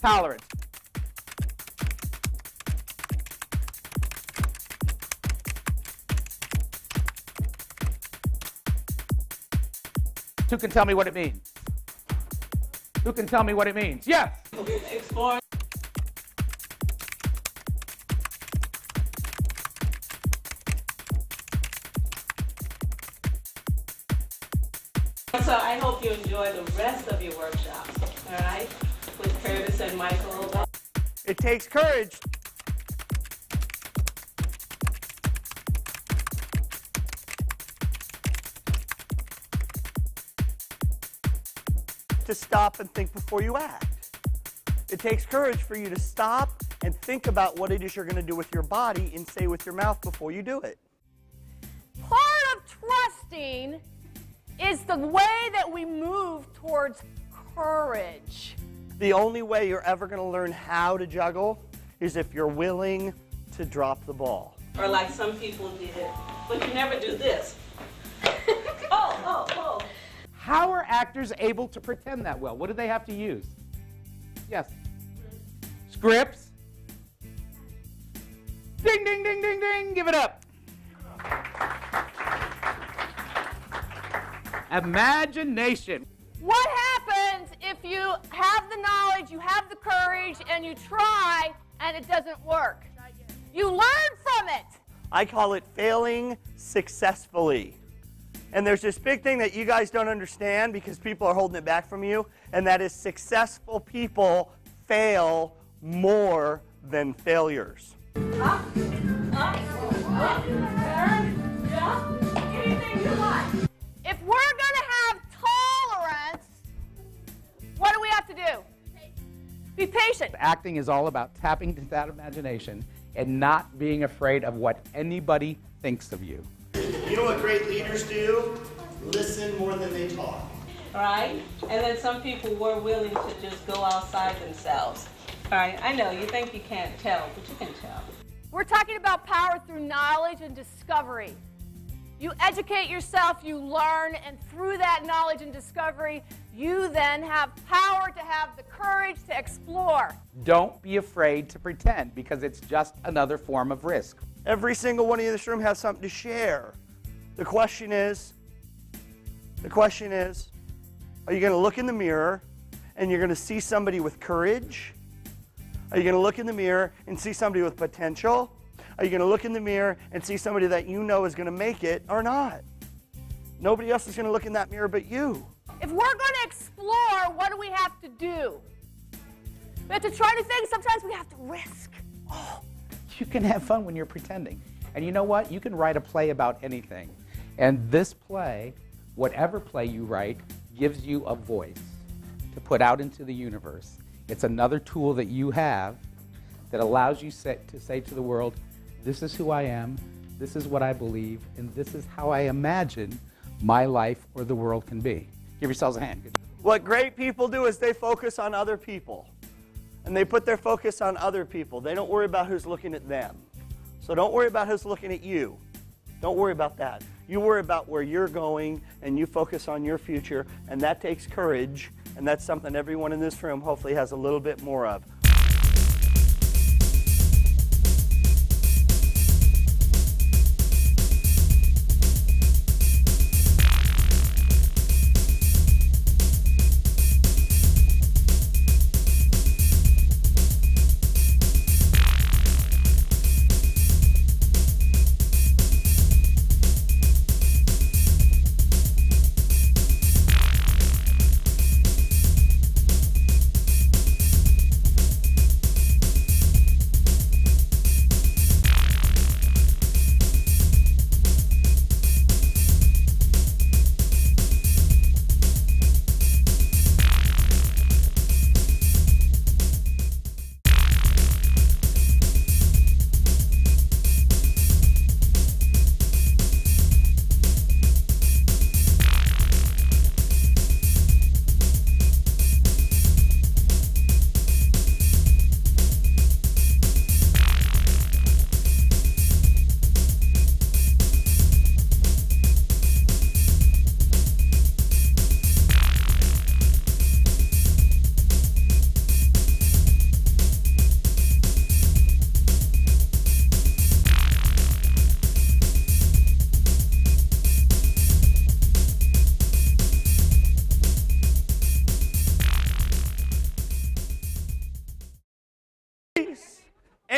Tolerance. Who can tell me what it means? Who can tell me what it means? Yes. Explore. So I hope you enjoy the rest of your workshops, all right, with Curtis and Michael. It takes courage to stop and think before you act. It takes courage for you to stop and think about what it is you're going to do with your body and say with your mouth before you do it. Part of trusting is the way that we move towards courage. The only way you're ever going to learn how to juggle is if you're willing to drop the ball. Or like some people did, but you never do this. Oh. How are actors able to pretend that well? What do they have to use? Yes. Scripts. Ding, ding, ding, ding, ding. Give it up. Imagination. What happens if you have the knowledge, you have the courage, and you try, and it doesn't work? You learn from it. I call it failing successfully. And there's this big thing that you guys don't understand because people are holding it back from you, and that is successful people fail more than failures. Up, anything you want. If we're going to have tolerance, what do we have to do? Be patient. Acting is all about tapping into that imagination and not being afraid of what anybody thinks of you. You know what great leaders do? Listen more than they talk. Right? And then some people were willing to just go outside themselves. All right, I know you think you can't tell, but you can tell. We're talking about power through knowledge and discovery. You educate yourself, you learn, and through that knowledge and discovery, you then have power to have the courage to explore. Don't be afraid to pretend because it's just another form of risk. Every single one of you in this room has something to share. The question is, are you going to look in the mirror and you're going to see somebody with courage? Are you going to look in the mirror and see somebody with potential? Are you going to look in the mirror and see somebody that you know is going to make it or not? Nobody else is going to look in that mirror but you. If we're going to explore, what do we have to do? We have to try new things. Sometimes we have to risk. Oh, you can have fun when you're pretending. And you know what? You can write a play about anything. And this play, whatever play you write, gives you a voice to put out into the universe. It's another tool that you have that allows you to say to the world, this is who I am, this is what I believe, and this is how I imagine my life or the world can be. Give yourselves a hand. Good. What great people do is they focus on other people. And they put their focus on other people. They don't worry about who's looking at them. So don't worry about who's looking at you. Don't worry about that. You worry about where you're going, and you focus on your future, and that takes courage, and that's something everyone in this room hopefully has a little bit more of.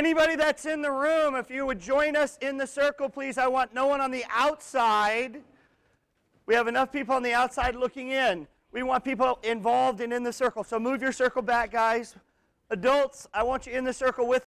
Anybody that's in the room, if you would join us in the circle, please. I want no one on the outside. We have enough people on the outside looking in. We want people involved and in the circle. So move your circle back, guys. Adults, I want you in the circle with